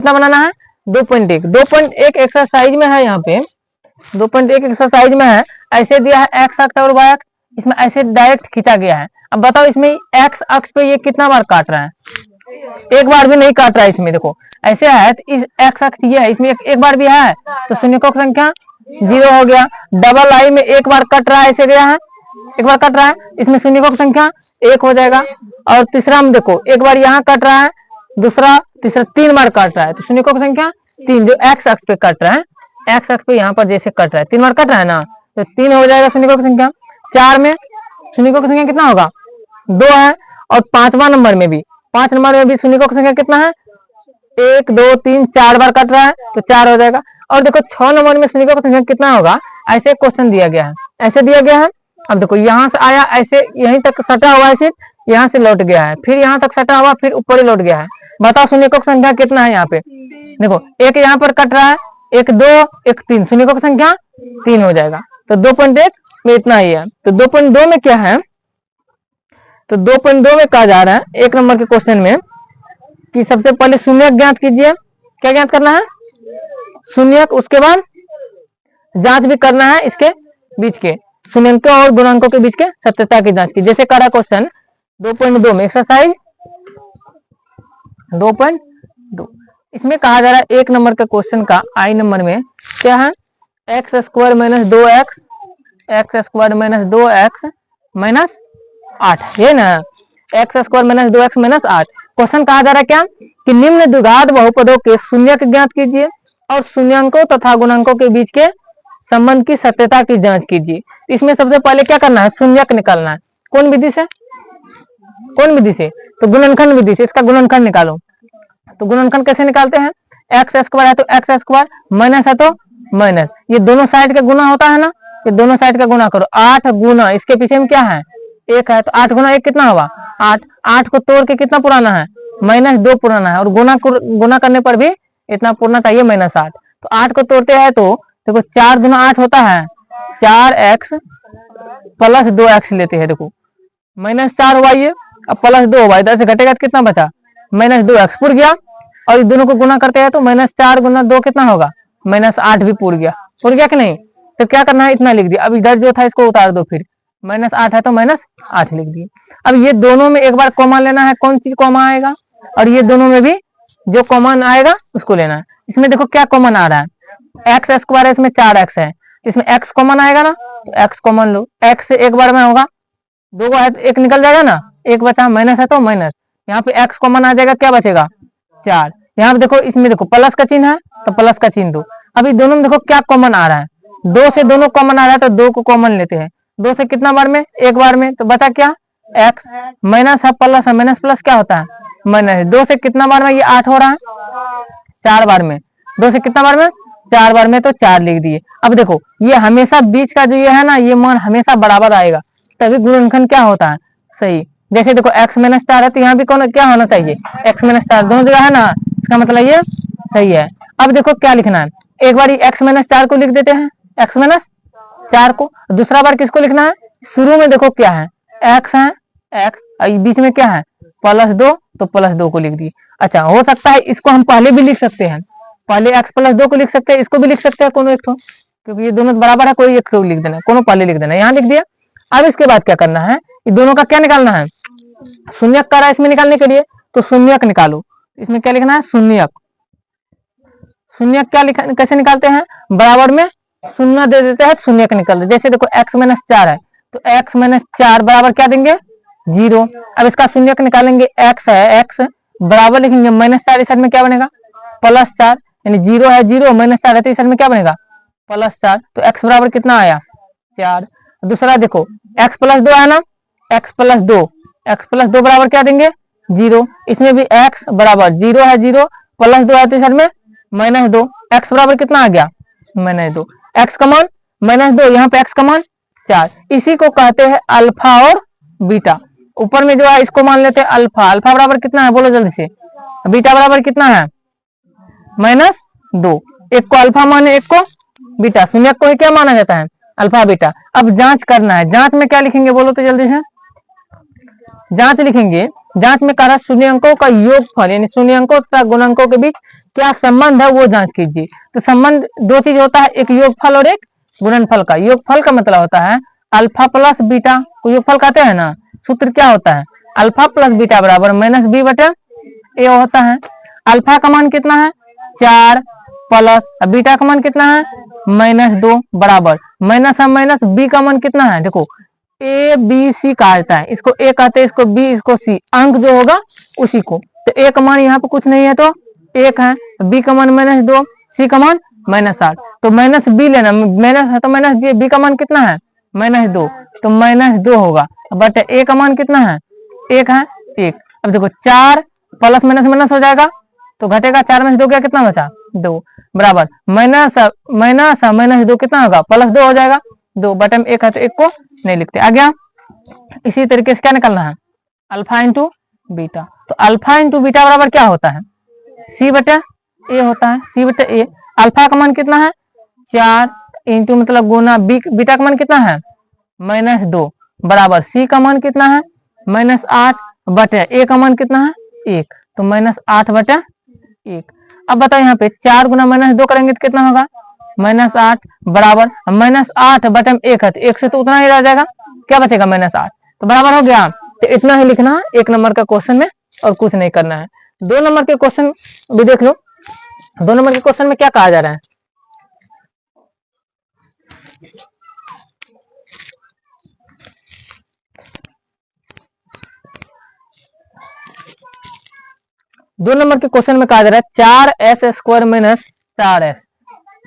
कितना बनाना है 2.1। 2.1 एक्सरसाइज में है, यहाँ पे 2.1 एक्सरसाइज में है, ऐसे दिया है एक्स अक्ष और वाई अक्ष, इसमें ऐसे डायरेक्ट खींचा गया है। अब बताओ इसमें एक्स अक्ष पे ये कितना बार काट रहा है, एक बार भी नहीं काट रहा है। इसमें देखो ऐसे है, तो इस एक्स अक्ष ये है, इसमें एक बार भी है, तो शून्यकों की संख्या 0 हो गया। डबल आई में एक बार कट रहा है, ऐसे गया है, एक बार कट रहा है, इसमें शून्यकों की संख्या 1 हो जाएगा। और तीसरा में देखो एक बार यहाँ कट रहा है, दूसरा तीसरा 3 बार कट रहा है, तो शून्यकों की संख्या 3 जो एक्स अक्ष पे कट रहा है, एक्स अक्ष पे यहाँ पर जैसे कट रहा है 3 बार कट रहा है ना, तो 3 हो जाएगा शून्यकों की संख्या। 4 में शून्यकों की संख्या कितना होगा 2 है। और 5वां नंबर में भी, 5 नंबर में भी शून्यकों की संख्या कितना है 1 2 3 4 बार कट रहा है, तो 4 हो जाएगा। और देखो 6 नंबर में शून्यकों की संख्या कितना होगा, ऐसे क्वेश्चन दिया गया है, ऐसे दिया गया है। अब देखो यहाँ से आया, ऐसे यहीं तक सटा हुआ है, सिर्फ यहाँ से लौट गया है, फिर यहाँ तक सटा हुआ, फिर ऊपर ही लौट गया है। बताओ शून्यकों की संख्या कितना है यहाँ पे, देखो एक यहाँ पर कट रहा है, 1 2 1 3, शून्यकों की संख्या 3 हो जाएगा। तो 2.1 में इतना ही है। तो 2.2 में क्या है, तो 2.2 में कहा जा रहा है 1 नंबर के क्वेश्चन में कि सबसे पहले शून्यक ज्ञात कीजिए। क्या ज्ञात करना है, शून्यक, उसके बाद जांच भी करना है इसके बीच के शून्यंकों और गुणांकों के बीच के सत्यता की जांच की। जैसे करा क्वेश्चन 2.2 में एक्सरसाइज 2.2, इसमें कहा जा रहा है 1 नंबर के क्वेश्चन का आई नंबर में क्या है, x square minus 2x, x square minus 2x minus 8, ये ना, x square minus 2x minus 8। Question कहा जा रहा है क्या कि निम्न द्विघात बहुपदों के शून्यक ज्ञात कीजिए और शून्यंकों तथा गुणांकों के बीच के संबंध की सत्यता की जांच कीजिए। इसमें सबसे पहले क्या करना है, शून्यक निकालना है। कौन विधि से, कौन विधि से, तो गुणनखंड विधि से। इसका गुणनखंड निकालो। तो गुणनखंड कैसे निकालते हैं, एक्स स्क्वायर है तो एक्स स्क्वायर, माइनस है तो माइनस, ये दोनों साइड का गुना होता है ना, ये दोनों साइड का गुना करो। 8 गुना इसके पीछे में क्या है 1 है, तो 8 गुना 1 कितना हुआ 8। 8 को तोड़ के कितना पुराना है -2 पुराना है, और गुना करने पर भी इतना पुराना चाहिए -8। तो 8 को तोड़ते हैं तो देखो 4 गुना 8 होता है 4x प्लस 2x लेते हैं, देखो -4 हुआ ये, अब +2 हुआ, इधर से घटेगा तो कितना बचा -2x पूर गया। और इस दोनों को गुना करते हैं तो -4 गुना 2 कितना होगा -8 भी पूर गया कि नहीं। तो क्या करना है, इतना लिख दिया। अब इधर जो था इसको उतार दो, फिर -8 है तो -8 लिख दिए। अब ये दोनों में एक बार कॉमन लेना है, कौन चीज कॉमन आएगा, और ये दोनों में भी जो कॉमन आएगा उसको लेना है। इसमें देखो क्या कॉमन आ रहा है, एक्स स्क्वायर है, इसमें 4x है, इसमें x कॉमन आएगा ना, तो x कॉमन लो। x से एक बार में होगा, 2 है तो 1 निकल जाएगा ना, 1 बचा, माइनस है तो माइनस, यहाँ पे x कॉमन आ जाएगा, क्या बचेगा 4। यहाँ पे देखो, इसमें देखो प्लस का चिन्ह है तो प्लस का चिन्ह दो। अभी दोनों में देखो क्या कॉमन आ रहा है, 2 से दोनों कॉमन आ रहा है तो 2 को कॉमन लेते हैं। 2 से कितना बार में, एक बार में, तो बचा क्या x, माइनस है प्लस है, माइनस प्लस क्या होता है माइनस। 2 से कितना बार में, ये 8 हो रहा है 4 बार में, 2 से कितना बार में 4 बार में, तो 4 लिख दिए। अब देखो ये हमेशा बीच का जो ये है ना, ये मान हमेशा बराबर आएगा, तभी गुणनखंड क्या होता है सही। जैसे देखो x -4 है तो यहाँ भी कौन क्या होना चाहिए x -4, दोनों जगह है ना, इसका मतलब ये सही है। अब देखो क्या लिखना है, एक बार x -4 को लिख देते हैं, x -4 को। दूसरा बार किसको लिखना है, शुरू में देखो क्या है x है, x बीच में क्या है +2, तो +2 को लिख दिए। अच्छा, हो सकता है इसको हम पहले भी लिख सकते हैं, पहले x +2 को लिख सकते हैं, इसको भी लिख सकते हैं कोनो एक को, क्योंकि ये दोनों बराबर है, कोई एक को लिख देना, कोनो पहले लिख देना, यहाँ लिख दिया। अब इसके बाद क्या करना है, ये दोनों का क्या निकालना है, शून्यक कर रहा है इसमें निकालने के लिए, तो शून्यक निकालो। इसमें क्या लिखना है शून्यक। शून्यक क्या कैसे निकालते हैं, बराबर में शून्य दे देते हैं, शून्यक निकालते। जैसे देखो x -4 है तो x -4 बराबर क्या देंगे 0। अब इसका शून्यक निकालेंगे, x है, x बराबर लिखेंगे -4, इस साइड में क्या बनेगा +4, यानी 0 है 0, -4 है तो इस साइड में क्या बनेगा +4, तो x बराबर कितना आया 4। दूसरा देखो x +2 है ना, x +2 बराबर क्या देंगे 0, इसमें भी x बराबर 0 है 0, +2 है तो इस साइड में -2, x बराबर कितना आ गया -2, x कमान -2, यहाँ पे x कमान 4। इसी को कहते हैं अल्फा और बीटा। ऊपर में जो है इसको मान लेते हैं अल्फा। अल्फा बराबर कितना है बोलो जल्दी से, बीटा बराबर कितना है -2। एक को अल्फा माने, एक को बीटा, शून्यक को क्या माना जाता है अल्फा बीटा। अब जांच करना है, जांच में क्या लिखेंगे बोलो तो जल्दी से, जांच लिखेंगे, जांच में कह रहा है शून्यंकों का योगफल यानी शून्यंकों तथा गुणनकों के बीच क्या संबंध है वो जांच कीजिए। तो संबंध दो चीज होता है, एक योगफल और एक गुणनफल का। योगफल का मतलब होता है अल्फा प्लस बीटा को योगफल कहते हैं ना। सूत्र क्या होता है, अल्फा प्लस बीटा बराबर माइनस बी बटे ए होता है। अल्फा का मान कितना है 4 प्लस बीटा का मान कितना है -2 बराबर माइनस बी का मान कितना है, देखो ए बी सी कहा जाता है, इसको ए कहते हैं, इसको बी, इसको सी, अंक जो होगा उसी को। तो ए का मान यहाँ पे कुछ नहीं है तो 1 है, बी का मान -2, सी का मान -8, तो माइनस बी लेना, माइनस है तो माइनस बी का मान कितना है -2, तो -2 होगा। बट ए का मान कितना है 1 है 1। अब देखो 4 प्लस माइनस माइनस हो जाएगा तो घटेगा, 4 में से 2 गया कितना बचा 2 बराबर माइनस 2 कितना होगा +2 हो जाएगा 2, बटन 1 है तो 1 को नहीं लिखते। आ गया। इसी तरीके से क्या निकलना है अल्फा इंटू बीटा। तो अल्फा इंटू बीटा बराबर क्या होता है सी बटे ए होता है, सी बटे ए। अल्फा का मान कितना है 4 इंटू मतलब गुना बीटा का मान कितना है -2 बराबर सी का मान कितना है -8 बटे ए का मान कितना है 1, तो -8 बटे 1। अब बताओ यहाँ पे 4 गुना -2 करेंगे तो कितना होगा -8 बराबर -8 बटे 1 है तो 1 से तो उतना ही रह जाएगा, क्या बचेगा -8, तो बराबर हो गया। तो इतना ही लिखना है 1 नंबर का क्वेश्चन में और कुछ नहीं करना है। 2 नंबर के क्वेश्चन भी देख लो। 2 नंबर के क्वेश्चन में क्या कहा जा रहा है, दो नंबर के क्वेश्चन में कहा जा रहा है 4s square minus 4s,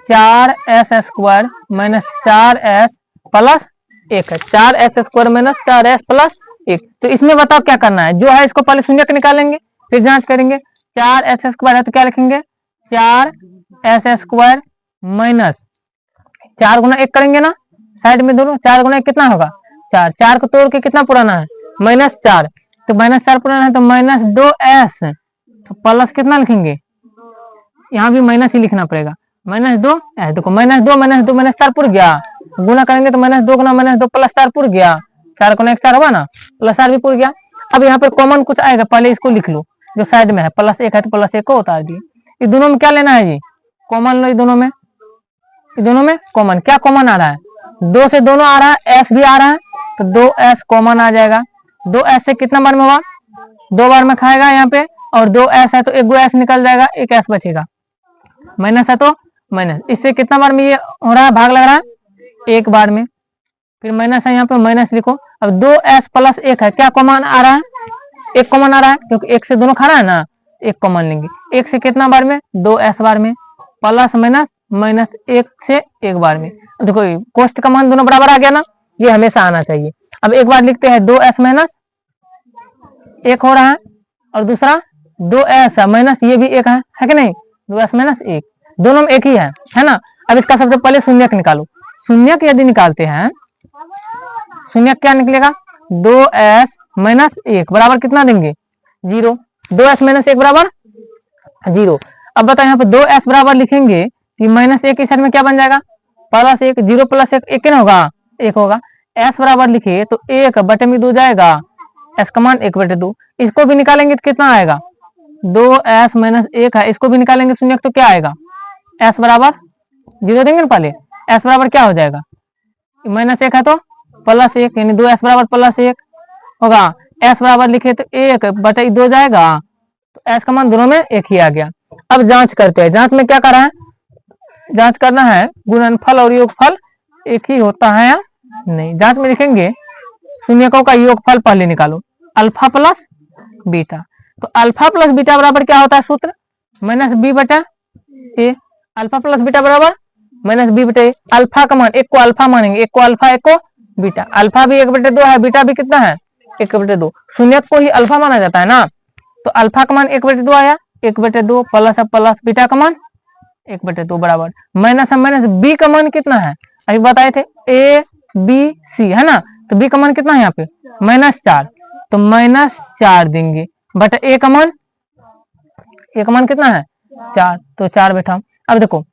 4s square minus 4s plus 1 है, 4s square minus 4s plus 1। तो इसमें बताओ क्या करना है, जो है इसको पहले शून्य निकालेंगे फिर जांच करेंगे। 4s स्क्वायर है तो क्या लिखेंगे 4s स्क्वायर माइनस 4 गुना 1 करेंगे ना साइड में दोनों, 4 गुना 1 कितना होगा 4, 4 को तोड़ के कितना पुराना है -4, तो -4 पुराना है तो -2s, तो प्लस कितना लिखेंगे यहाँ भी माइनस ही लिखना पड़ेगा -2 देखो -2 -4 पुर गया, गुना करेंगे तो -2 गुना -2 +4 पुर गया, 4 गुना 1 4 हुआ ना, +4 भी पुर गया। अब यहाँ पर कॉमन कुछ आएगा, पहले इसको लिख लो जो साइड में है, +1 है तो +1 को उतार दिए। इस दोनों में क्या लेना है जी कॉमन लो, इस दोनों में कॉमन, क्या कॉमन आ रहा है 2 से दोनों आ रहा है, s भी आ रहा है तो 2s कॉमन आ जाएगा। 2s से कितना बार में हुआ 2 बार में खाएगा यहाँ पे, और 2s है तो 1 s निकल जाएगा, 1 s बचेगा, माइनस है तो माइनस, इससे कितना बार में ये हो रहा है भाग लग रहा है 1 बार में, फिर माइनस है यहाँ पे माइनस लिखो। अब 2s प्लस 1 है, क्या कॉमन आ रहा है 1 कॉमन आ रहा है, क्योंकि 1 से दोनों खा रहा है ना, 1 कॉमन लेंगे। 1 से कितना बार में 2s बार में, प्लस माइनस माइनस 1 से 1 बार में। देखो कोष्ट का मान दोनों बराबर आ गया ना, ये हमेशा आना चाहिए। अब एक बार लिखते हैं 2s माइनस 1 हो रहा है, और दूसरा 2s माइनस ये भी 1 है कि नहीं, 2s माइनस 1, दोनों में 1 ही है ना। अब इसका सबसे पहले शून्यक निकालो, शून्यक यदि निकालते हैं, शून्यक क्या निकलेगा 2s माइनस 1 बराबर कितना देंगे 0, 2s माइनस 1 बराबर 0। अब बताओ यहाँ पे 2s बराबर लिखेंगे कि -1 की साइड में क्या बन जाएगा +1, 0 + 1 1 होगा 1 होगा। s बराबर लिखे तो 1 बटे में 2 जाएगा, s का मान 1 बटे 2। इसको भी निकालेंगे तो कितना आएगा 2s माइनस 1 है, इसको भी निकालेंगे शून्य तो क्या आएगा s बराबर 0 देंगे ना पहले, s बराबर क्या हो जाएगा -1 है तो +1 यानी 2s बराबर +1 होगा। s बराबर लिखे तो 1 बटे 2 जाएगा, तो s का मान दोनों में 1 ही आ गया। अब जांच करते हैं, जांच में क्या कर रहा है, जांच करना है गुणनफल और योगफल एक ही होता है या नहीं। जांच में लिखेंगे शून्यकों का योगफल पहले निकालो, अल्फा प्लस बीटा। तो अल्फा प्लस बीटा बराबर क्या होता है सूत्र -b बटा ए, अल्फा प्लस बीटा बराबर -b बटे ए। अल्फा का मान 1 को अल्फा मानेंगे, 1 को अल्फा 1 को बीटा, अल्फा भी 1 बटे 2 है, बीटा भी कितना है 1 बटे 2, शून्यक को ही अल्फा माना जाता है ना। तो अल्फा का मान 1 बटे 2 आया, 1 बटे 2 प्लस बीटा का मान 1 बटे 2 बराबर माइनस बी का मान कितना है अभी बताए थे ए बी सी है ना, तो बी का मान कितना है यहाँ पे -4, तो -4 देंगे बट ए का मान कितना है 4, तो 4 बैठा। अब देखो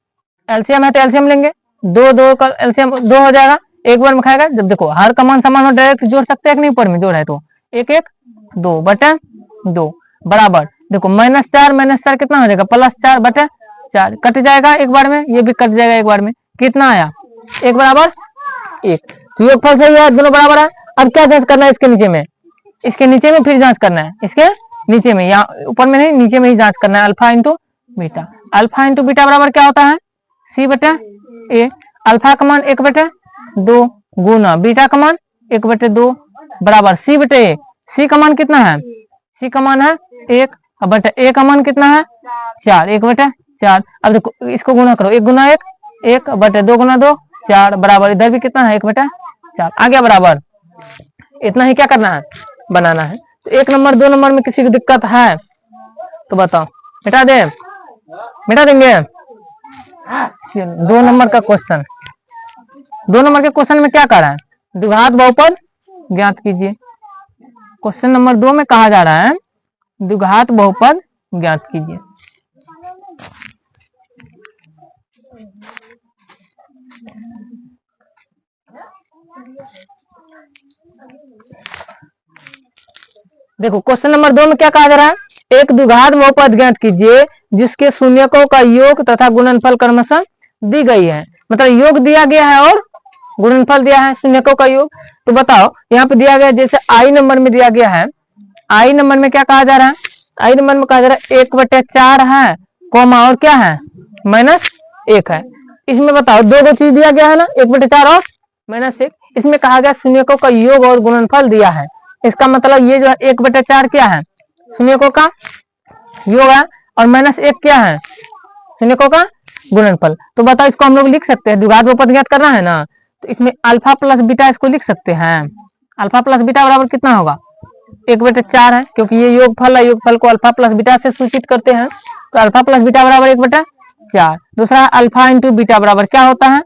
एलसीएम है तो एलसीएम लेंगे, 2 का एलसीएम 2 हो जाएगा, एक बार में खाएगा। जब देखो हर का मान समान हो डायरेक्ट जोड़ सकते हैं कि नहीं, ऊपर में जोड़ है तो 1 1 2/2 बराबर, देखो -4 कितना हो जाएगा, +4/4 कट जाएगा एक बार में, ये भी कट जाएगा एक बार में, कितना आया 1 बराबर 1। तो योगफल सही है, दोनों बराबर है। अब क्या जांच करना है इसके नीचे में, इसके नीचे में फिर जांच करना है, इसके नीचे में, यहाँ ऊपर में नहीं नीचे में ही जांच करना है। Alpha into beta, alpha into beta बराबर क्या होता है C/A। अल्फा का मान 1/2 गुना बीटा का मान 1/2 बराबर C/A। सी का मान कितना है, सी का मान है 1 बटे ए का मान कितना है 4, 1/4। अब देखो इसको गुना करो, 1 गुना 1, 1/2 गुना 2 4 बराबर, इधर भी कितना है 1/4 आ गया बराबर। इतना ही क्या करना है, बनाना है। तो 1 नंबर 2 नंबर में किसी की दिक्कत है तो बताओ, मिटा दे, मिटा देंगे। 2 नंबर का क्वेश्चन, 2 नंबर के क्वेश्चन में क्या कर रहा है, द्विघात बहुपद ज्ञात कीजिए। क्वेश्चन नंबर 2 में कहा जा रहा है द्विघात बहुपद ज्ञात कीजिए। देखो क्वेश्चन नंबर 2 में क्या कहा जा रहा है, एक द्विघात बहुपद ज्ञात कीजिए जिसके शून्यकों का योग तथा गुणनफल क्रमशः दी गई है। मतलब योग दिया गया है और गुणनफल दिया है, शून्यकों का योग। तो बताओ यहाँ पे दिया गया, जैसे आई नंबर में दिया गया है, आई नंबर में क्या कहा जा रहा है, आई नंबर में कहा जा रहा है 1/4 है, कॉमा और क्या है -1 है। इसमें बताओ दो चीज दिया गया है ना, 1/4 और -1। इसमें कहा गया शून्यकों का योग और गुणनफल दिया है। इसका मतलब ये जो है 1/4 क्या है, शून्यकों का योग है, और -1 क्या है, शून्यकों का गुणनफल। तो बताओ इसको हम लोग लिख सकते हैं, द्विघात बहुपद ज्ञात करना है ना, तो इसमें अल्फा प्लस बीटा इसको लिख सकते हैं। अल्फा प्लस बीटा बराबर कितना होगा 1/4 है, क्योंकि ये योगफल है, योगफल को अल्फा प्लस बीटा से सूचित करते हैं। तो अल्फा प्लस बीटा बराबर 1/4। दूसरा अल्फा इंटू बीटा बराबर क्या होता है,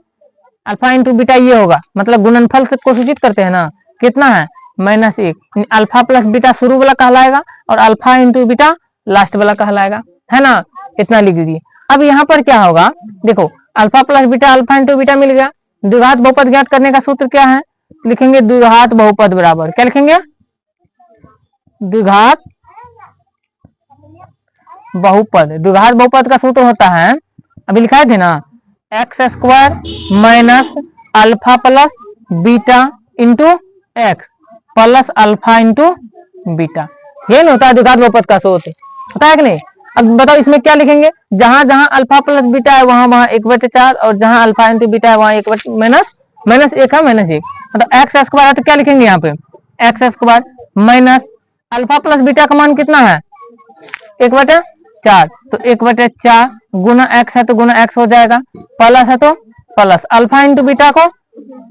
अल्फा इंटू बीटा ये होगा, मतलब गुणनफल को सूचित करते हैं ना, कितना है -1। अल्फा प्लस बीटा शुरू वाला कहलाएगा और अल्फा इंटू बीटा लास्ट वाला कहलाएगा, है ना। इतना लिख दीजिए। अब यहाँ पर क्या होगा, देखो alpha plus beta alpha into beta मिल गया। द्विघात बहुपद ज्ञात करने का सूत्र क्या है, लिखेंगे द्विघात बहुपद बराबर क्या लिखेंगे, द्विघात बहुपद। द्विघात बहुपद का सूत्र होता है, अभी लिखाए थे ना, x² minus alpha plus beta into x plus alpha into beta, ये नहीं होता है द्विघात बहुपद का सूत्र, होता है कि नहीं। अब बताओ इसमें क्या लिखेंगे, जहां जहां अल्फा प्लस बीटा है वहां वहां 1/4, और जहां अल्फा इंटू बीटा है वहां 1 -1 है, -1। मतलब x² है तो क्या लिखेंगे यहाँ पे x² minus alpha plus beta का मान कितना है 1/4, तो 1/4 गुना x है तो गुना x हो जाएगा, प्लस है तो प्लस अल्फा इंटू बीटा को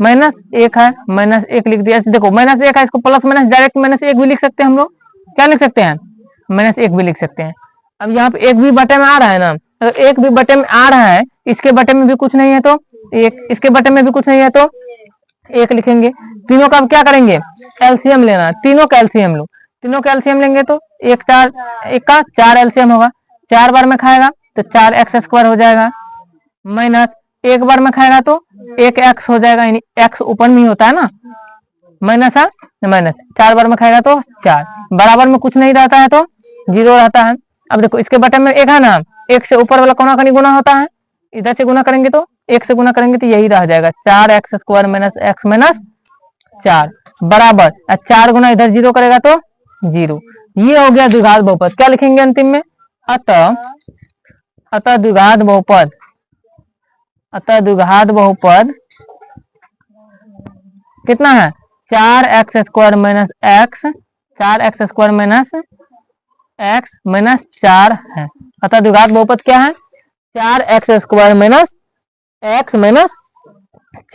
-1 है, -1 लिख दिया। देखो -1 है, इसको प्लस माइनस डायरेक्ट -1 भी लिख सकते हैं हम लोग, क्या लिख सकते हैं -1 भी लिख सकते हैं। अब यहाँ पे 1 भी बटे में आ रहा है ना, तो 1 भी बटे में आ रहा है, इसके बटे में भी कुछ नहीं है तो 1, इसके बटे में भी कुछ नहीं है तो 1 लिखेंगे। तीनों का अब क्या करेंगे, एलसीएम लेना, तीनों का एलसीएम लो, तीनों का एलसीएम लेंगे तो 1 4 1 का 4 एलसीएम होगा, 4 बार में खाएगा तो 4x² हो जाएगा, माइनस 1 बार में खाएगा तो 1x हो जाएगा, यानी x ऊपर में ही होता है ना, माइनस है माइनस, 4 बार में खाएगा तो 4, बराबर में कुछ नहीं रहता है तो 0 रहता है। अब देखो इसके बटन में 1 है ना, 1 से ऊपर वाला कोना का गुना होता है, इधर से गुना करेंगे तो 1 से गुना करेंगे तो यही रह जाएगा 4x² माइनस x माइनस 4 बराबर 4 गुना इधर 0 करेगा तो 0। ये हो गया द्विघात बहुपद। क्या लिखेंगे अंतिम में, अतः द्विघात बहुपद, अतः द्विघात बहुपद कितना है 4x² minus x, 4x² minus x minus 4 है। अतः द्विघात बहुपद क्या है 4x² माइनस x माइनस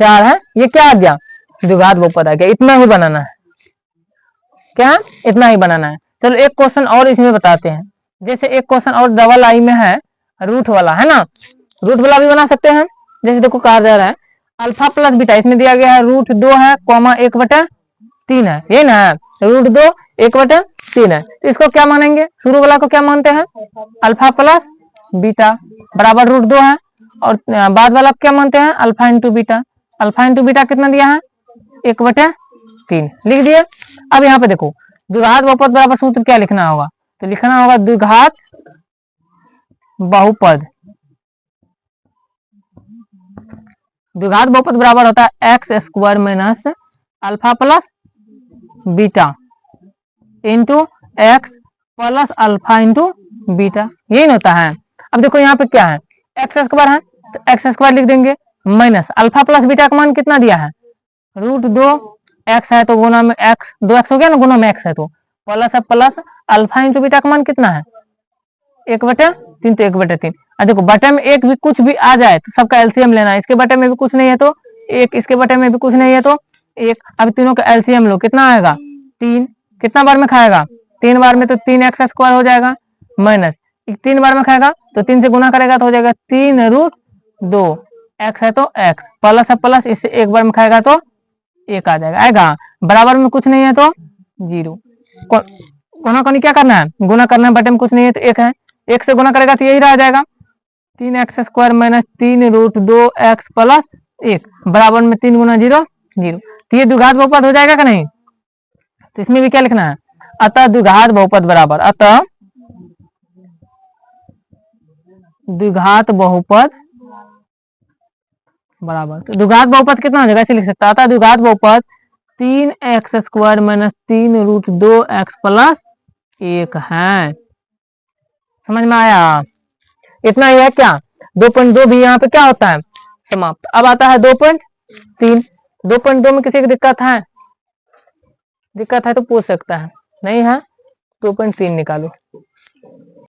4 है। ये क्या आ गया, द्विघात बहुपद आ गया। इतना ही बनाना है, क्या इतना ही बनाना है। चलो एक क्वेश्चन और इसमें बताते हैं। जैसे एक क्वेश्चन और डबल आई में है, रूट वाला है ना, रूट वाला भी बना सकते हैं। जैसे देखो कहा जा रहा है अल्फा प्लस बीटा, इसमें दिया गया है √2 है, 1/3 है, ये ना √2 1/3 है। तो इसको क्या मानेंगे, शुरू वाला को क्या मानते हैं अल्फा प्लस बीटा बराबर √2 है, और बाद वाला क्या मानते हैं alpha into beta. Alpha into beta कितना दिया है 1/3 लिख दिए। अब यहाँ पे देखो द्विघात बहुपद बराबर सूत्र क्या लिखना होगा? तो लिखना होगा द्विघात बहुपद, द्विघात बहुपद बराबर होता है x square minus alpha plus beta into x plus alpha into beta, यही होता है। अब देखो यहाँ पे क्या है, एक्स स्क्वायर है तो एक्स स्क्वायर लिख देंगे माइनस अल्फा प्लस बीटा का मान कितना दिया है, √2 एक्स है तो गुना में एक्स, 2x हो गया ना, गुना में एक्स है तो प्लस है प्लस अल्फा इंटू बीटा का मान कितना है 1/3, तो 1/3। और देखो बटे में एक भी कुछ भी आ जाए तो सबका एलसीएम लेना है, इसके बटे में भी कुछ नहीं है तो एक, इसके बटे में भी कुछ नहीं है तो एक। अब तीनों का एलसीएम लो, कितना आएगा 3, कितना बार में खाएगा 3 बार में, तो 3x स्क्वायर हो जाएगा माइनस 3 बार में खाएगा तो 3 से गुना करेगा तो हो जाएगा 3√2, x है तो x प्लस है प्लस, इससे एक बार में खाएगा तो 1 आ जाएगा, आएगा बराबर में कुछ नहीं है तो 0। गुना करनी क्या करना है, गुना करना है, बटे में कुछ नहीं है तो 1 है, 1 से गुना करेगा तो यही रह जाएगा 3x square minus 3√2x plus 1 बराबर में 3 गुना 0 0। तो ये द्विघात बहुपद हो जाएगा कि नहीं? तो इसमें भी क्या लिखना है, अतः द्विघात बहुपद बराबर, अतः द्विघात बहुपद बराबर, तो द्विघात बहुपद कितना हो जाएगा, ऐसे लिख सकता है, अतः द्विघात बहुपद 3x square minus 3√2x plus 1 है। समझ में आया? इतना ही है क्या? 2.2 भी यहाँ पे क्या होता है समाप्त। अब आता है 2.3, 2.2 में किसी की दिक्कत है? दिक्कत है तो पूछ सकता है, नहीं है 2.3 निकालो।